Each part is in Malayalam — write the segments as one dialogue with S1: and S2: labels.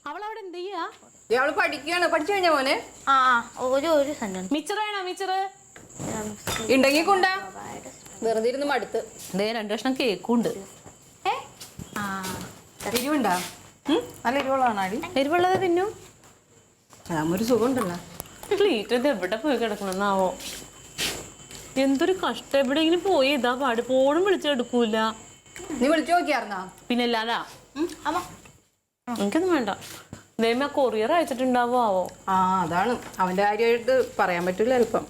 S1: അവളവിടെ എന്ത് ചെയ്യാ?
S2: ഇയാള് പഠിക്കുകയാണ്. പഠിച്ചു കഴിഞ്ഞ മോനെ
S1: മിച്ചർ വേണോ? മിച്ചർ
S2: ഉണ്ടെങ്കി കൊണ്ടാ. വെറുതെ ഇരുന്ന് മടുത്ത്.
S1: ദേ 2 കഷ്ണം കേക്കും ഉണ്ട്.
S2: എരിവുണ്ടാ? നല്ല എരിവുള്ളതാണ് അടി.
S1: എരിവുള്ളത് തിന്നു.
S2: ഒരു സുഖം ഉണ്ടല്ലോ.
S1: ക്ലീറ്റത് എവിടെ പോയി കിടക്കണമെന്നാവോ? എന്തൊരു കഷ്ടം. എവിടെയെങ്കിലും പോയി ഇതാ പാട്. ഫോണും വിളിച്ചെടുക്കൂല.
S2: നീ വിളിച്ചു നോക്കിയാർന്നാ?
S1: പിന്നല്ലാതാ. എനിക്കൊന്നും വേണ്ട. ദൈവം കൊറിയർ അയച്ചിട്ടുണ്ടാവോ ആവോ?
S2: അതാണ് അവന്റെ കാര്യമായിട്ട് പറയാൻ പറ്റൂല ചിലപ്പം.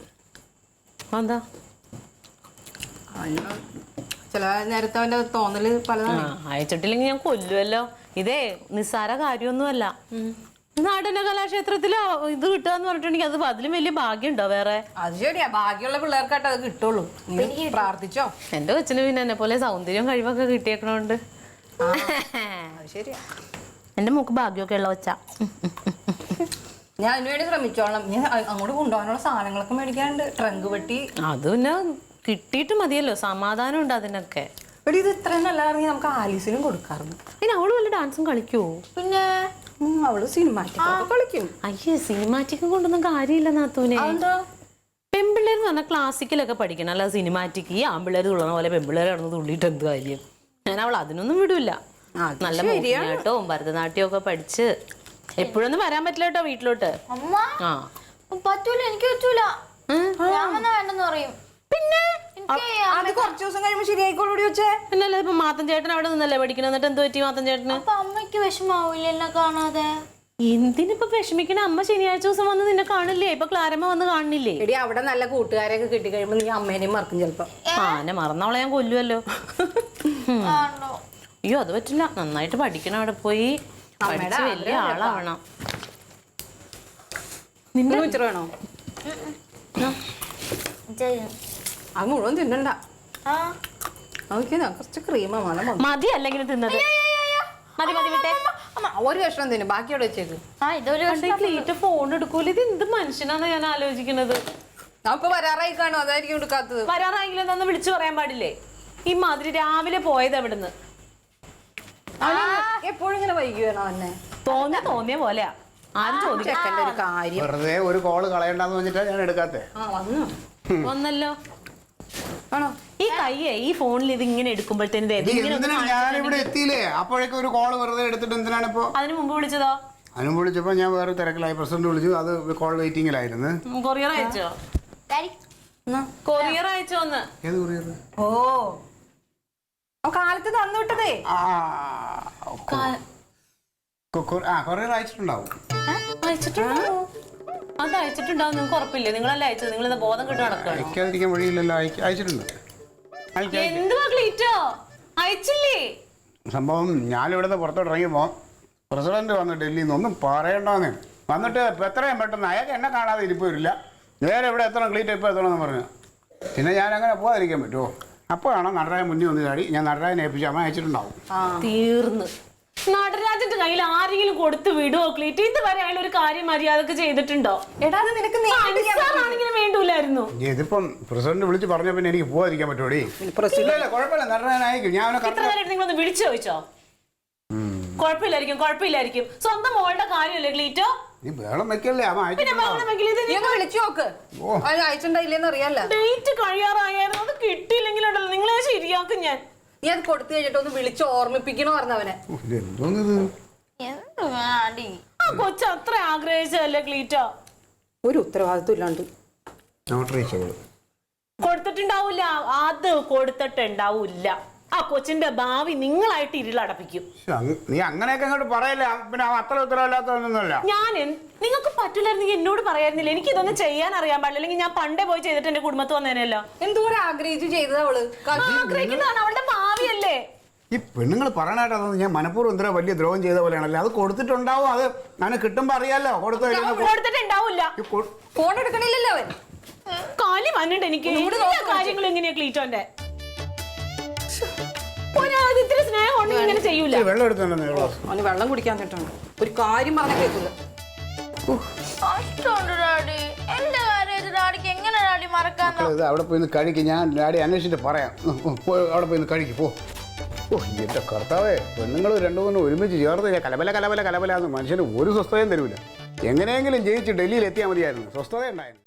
S1: എന്താ
S2: ചില നേരത്തെ അവന്റെ തോന്നല് പലതാണ്.
S1: അയച്ചിട്ടില്ലെങ്കിൽ ഞാൻ കൊല്ലുമല്ലോ. ഇതേ നിസ്സാര കാര്യമൊന്നുമല്ല. നാടിന്റെ കലാക്ഷേത്രത്തില് ഇത് കിട്ടുകയെന്ന് പറഞ്ഞിട്ടുണ്ടെങ്കിൽ അത് അതിലും വലിയ ഭാഗ്യം ഉണ്ടോ വേറെ?
S2: അത് ശരിയാ, ഭാഗ്യമുള്ള പിള്ളേർക്കായിട്ട് അത് കിട്ടുള്ളൂ. പ്രാർത്ഥിച്ചോ.
S1: എന്റെ കൊച്ചിന് പിന്നെ എന്നെ പോലെ സൗന്ദര്യം കഴിവൊക്കെ കിട്ടിയേക്കണോണ്ട്
S2: ശരിയാ.
S1: എന്റെ മൂക്ക് ഭാഗ്യമൊക്കെ ഉള്ള വെച്ചാ
S2: ഞാൻ അതിനുവേണ്ടി ശ്രമിച്ചോളാം. ഞാൻ അങ്ങോട്ട് കൊണ്ടുപോകാനുള്ള സാധനങ്ങളൊക്കെ മേടിക്കാനുണ്ട്. ട്രങ്ക് പെട്ടി
S1: അത് പിന്നെ കിട്ടിയിട്ട് മതിയല്ലോ. സമാധാനം ഉണ്ട് അതിനൊക്കെ.
S2: എടി ഇത് ഇത്രയും നല്ലതാണെങ്കിൽ നമുക്ക് ആലീസിനും കൊടുക്കാറുണ്ട്.
S1: പിന്നെ അവള് വല്ല ഡാൻസും കളിക്കുവോ?
S2: പിന്നെ അവള് സിനിമാറ്റിക് കളിക്കും.
S1: അയ്യേ സിനിമാറ്റിക് കൊണ്ടൊന്നും കാര്യമില്ല നാത്തൂനെ. പെൺപിള്ളേർ എന്ന് പറഞ്ഞാൽ ക്ലാസിക്കലൊക്കെ പഠിക്കണം, അല്ല സിനിമാറ്റിക്. ഈ ആമ്പിള്ളേർ തുള്ളണ പോലെ പെൺപിള്ളേർ കിടന്ന് തുള്ളിയിട്ട് എന്ത് കാര്യം? ഞാൻ അവൾ അതിനൊന്നും വിടൂല. നല്ല മോഹിനിയാട്ടവും ഭരതനാട്യവും ഒക്കെ പഠിച്ച് എപ്പോഴൊന്നും വരാൻ പറ്റില്ല കേട്ടോ വീട്ടിലോട്ട്.
S3: പറ്റൂല, എനിക്ക് പറ്റൂല. വേണ്ടെന്ന് പറയും.
S1: പിന്നെ
S2: അത് കുറച്ച് ദിവസം കഴിയുമ്പോ ശരിയായിക്കോളൂടി വെച്ചേ.
S1: പിന്നല്ലേ ഇപ്പൊ മാത്തൻ ചേട്ടൻ അവിടെ നിന്നല്ലേ പഠിക്കണം. എന്നിട്ട് എന്ത് പറ്റി മാത്തൻ ചേട്ടന്?
S3: അമ്മയ്ക്ക് വിഷമാവില്ല എന്നെ കാണാതെ.
S1: എന്തിനിപ്പൊ വിഷമിക്കണ? അമ്മ ശനിയാഴ്ച ദിവസം വന്ന് നിന്നെ കാണില്ലേ? ഇപ്പൊ ക്ലാരമ്മ വന്ന് കാണില്ലേ?
S2: എടി അവിടെ നല്ല കൂട്ടുകാരെയൊക്കെ കിട്ടി കഴിയുമ്പോ നീ അമ്മേനെയും മറക്കും ചിലപ്പോ.
S1: എന്നെ മറന്നവളെ ഞാൻ കൊല്ലുമല്ലോ. അയ്യോ അത് പറ്റില്ല. നന്നായിട്ട് പഠിക്കണം. അവിടെ പോയി പഠിച്ച് വലിയ ആളാവണം.
S2: നിന്റെ മിച്ചർ വേണോ? അത് മുഴുവൻ തിന്നണ്ട. കുറച്ച് ക്രീമാ
S1: മതി. അല്ലെങ്കിൽ തിന്നത് മതി മതി വിട്ടേ.
S2: ഒരു കഷ്ണം തിന്നു, ബാക്കി അവിടെ വെച്ചേക്ക്.
S1: ഫോൺ എടുക്കൂല. ഇത് എന്ത് മനുഷ്യനാണ് ഞാൻ ആലോചിക്കുന്നത്.
S2: നമുക്ക് വരാറായി കാണും, അതായിരിക്കും എടുക്കാത്തത്.
S1: വരാറായെങ്കിലും എന്താന്ന് വിളിച്ചു പറയാൻ പാടില്ലേ? ഈ മാതിരി രാവിലെ പോയത് എവിടുന്ന്?
S2: എപ്പോഴും ഇങ്ങനെ വൈകിയാണോ എന്നെ?
S1: തോന്നിയ പോലെയാ. ആരും ചോദിക്കണ്ട
S2: ഒരു കാര്യം.
S4: വെറുതെ ഒരു കോള് കളയണ്ടെന്ന് വെച്ചിട്ടാ ഞാൻ എടുക്കാത്തെ.
S1: വന്നല്ലോ.
S2: ആണോ?
S1: ഈ കയ്യേ ഈ ഫോണിൽ ഇത് ഇങ്ങനെ എടുക്കുമ്പോഴത്തേനും
S4: ഞാനിവിടെ എത്തിയില്ലേ, അപ്പോഴേക്കും ഒരു കോള് വെറുതെ എടുത്തിട്ട് എന്തിനാണ് ഇപ്പൊ?
S1: അതിന് മുമ്പ് വിളിച്ചതോ?
S4: അതിന് വിളിച്ചപ്പോ ഞാൻ വേറെ തിരക്കിലായി. പ്രസിഡന്റ് വിളിച്ചു, അത് കോൾ വെയിറ്റിംഗിലായിരുന്നു.
S1: കൊറിയർ അയച്ചോ? കൊറിയർ അയച്ചോന്ന്?
S4: ഏത് കൊറിയർ?
S2: കാലത്ത് തന്നു വിട്ടതേ.
S4: കൊറിയർ അയച്ചിട്ടുണ്ടാവും.
S1: അയച്ചിട്ടുണ്ടാവും. അത് അയച്ചിട്ടുണ്ടാവും. നിങ്ങൾക്ക് ഉറപ്പില്ലേ? നിങ്ങളല്ലേ അയച്ചത്? നിങ്ങൾ ബോധം കിട്ടു നടക്കുക.
S4: അയക്കാതിരിക്കാൻ വഴിയില്ലല്ലോ. അയച്ചിട്ടുണ്ട്.
S1: എന്തുവാ ക്ലീറ്റോ? അയച്ചില്ലേ?
S4: സംഭവം ഞാനിവിടുന്ന് പുറത്തോട്ട് ഇറങ്ങിയപ്പോ പ്രസിഡന്റ് വന്ന് ഡൽഹിയിൽ നിന്ന് ഒന്നും പറയണ്ടെന്ന് വന്നിട്ട് എത്രയും പെട്ടെന്ന് അയാൾക്ക് എന്നെ കാണാതെ ഇരിപ്പ് വരില്ല. നേരെ ഇവിടെ എത്തണം, ക്ലീറ്റ് ഇപ്പോൾ എത്തണമെന്ന് പറഞ്ഞു. പിന്നെ ഞാൻ അങ്ങനെ പോകാതിരിക്കാൻ പറ്റുമോ? അപ്പോഴാണ് നടരാജൻ മുന്നിൽ വന്ന് ചാടി. ഞാൻ നടരാജനെ ഏൽപ്പിച്ചു. അമ്മ അയച്ചിട്ടുണ്ടാവും.
S1: തീർന്ന്. നടരാജന്റെ കയ്യിൽ ആരെങ്കിലും കൊടുത്ത് വിടുവോ ക്ലീറ്റ്? ഇതുവരെ അയാൾ ഒരു കാര്യം മര്യാദക്ക് ചെയ്തിട്ടുണ്ടോ? വേണ്ടൂലായിരുന്നു.
S4: ഇതിപ്പം പ്രസിഡന്റ് വിളിച്ച് പറഞ്ഞ പിന്നെ എനിക്ക് പോകാതിരിക്കാൻ പറ്റുമോടി? കുഴപ്പമില്ല, നടരാജൻ അയക്കും. ഞാൻ
S1: നിങ്ങളൊന്ന് വിളിച്ചു ചോദിച്ചോ? കുഴപ്പമില്ലായിരിക്കും. സ്വന്തം മോളുടെ കാര്യമല്ലേ ക്ലീറ്റോ?
S4: നീ ബഹളം വെക്കല്ലേ?
S2: വിളിച്ചു നോക്ക്, അയച്ചിട്ടുണ്ടായില്ലെന്ന് അറിയാലോ.
S1: ഡേറ്റ് കഴിയാറായിരുന്നു. അത് കിട്ടിയില്ലെങ്കിലുണ്ടല്ലോ നിങ്ങളെ ശരിയാക്കും ഞാൻ.
S2: നീ അത് കൊടുത്തു കഴിഞ്ഞിട്ട് ഒന്ന് വിളിച്ച് ഓർമ്മിപ്പിക്കണോ പറഞ്ഞവനെ.
S1: ആ കൊച്ചു അത്ര ആഗ്രഹിച്ചല്ലേ ക്ലീറ്റോ?
S2: ഒരു ഉത്തരവാദിത്വം ഇല്ലാണ്ട്
S1: കൊടുത്തിട്ടുണ്ടാവൂല. അത് കൊടുത്തിട്ടുണ്ടാവൂല. ആ കൊച്ചിന്റെ ഭാവി നിങ്ങളായിട്ട് ഇരുളടപ്പിക്കും.
S4: നീ അങ്ങനെയൊക്കെ അങ്ങോട്ട് പറയല്ലേ. പിന്നെ അത്ര ഉത്തരവില്ലാത്തതൊന്നുമല്ല.
S1: ഞാൻ നിങ്ങൾക്ക് പറ്റില്ലായിരുന്നെങ്കിൽ എന്നോട് പറയായിരുന്നില്ല. എനിക്ക് ഇതൊന്നും ചെയ്യാൻ അറിയാൻ പാടില്ല. അല്ലെങ്കിൽ ഞാൻ പണ്ടേ പോയി ചെയ്തിട്ട് എന്റെ കുടുംബത്ത് വന്നേനല്ലോ.
S2: എന്തോരം ആഗ്രഹിച്ചു ചെയ്തത് അവള്.
S1: ആഗ്രഹിക്കുന്നതാണ് അവളുടെ ഭാവിയല്ലേ.
S4: ഈ പെണ്ണുങ്ങൾ പറയണായിട്ട് അതൊന്നും ഞാൻ മനഃപൂർവ്വം എന്തിനാ വലിയ ദ്രോഹം ചെയ്ത പോലെയാണല്ലേ. അത് കൊടുത്തിട്ടുണ്ടാവും. അത് ഞാൻ കിട്ടുമ്പോ അറിയാലോ.
S1: കൊടുത്തിട്ടുണ്ടാവില്ല.
S2: ഫോൺ എടുക്കണില്ലല്ലോ അവൻ.
S1: കാലി വന്നിട്ട് എനിക്ക് കാര്യങ്ങളും എങ്ങനെയാ ക്ലീറ്റോന്റെ ഇത്തിരി സ്നേഹം ഉണ്ടെങ്കിൽ ഇങ്ങനെ ചെയ്യൂല.
S4: വെള്ളം എടുത്തോണ്ടെന്ന്
S2: അവന് വെള്ളം കുടിക്കാൻ കിട്ടണം. ഒരു കാര്യം പറഞ്ഞ കേൾക്കില്ല.
S4: അവിടെ പോയി കഴിക്കും. ഞാൻ ഡാഡി അന്വേഷിച്ചിട്ട് പറയാം. അവിടെ പോയി കഴിക്കും. പോ. ഓ എൻ്റെ കർത്താവേ, പെണ്ണുങ്ങൾ രണ്ടു മൂന്നും ഒരുമിച്ച് ചേർത്ത് ഞാൻ കലബല കലബല കലബലാന്ന് മനുഷ്യന് ഒരു സ്വസ്ഥതയും തരൂല. എങ്ങനെയെങ്കിലും ജയിച്ച് ഡൽഹിയിൽ എത്തിയാൽ മതിയായിരുന്നു, സ്വസ്ഥത ഉണ്ടായിരുന്നു.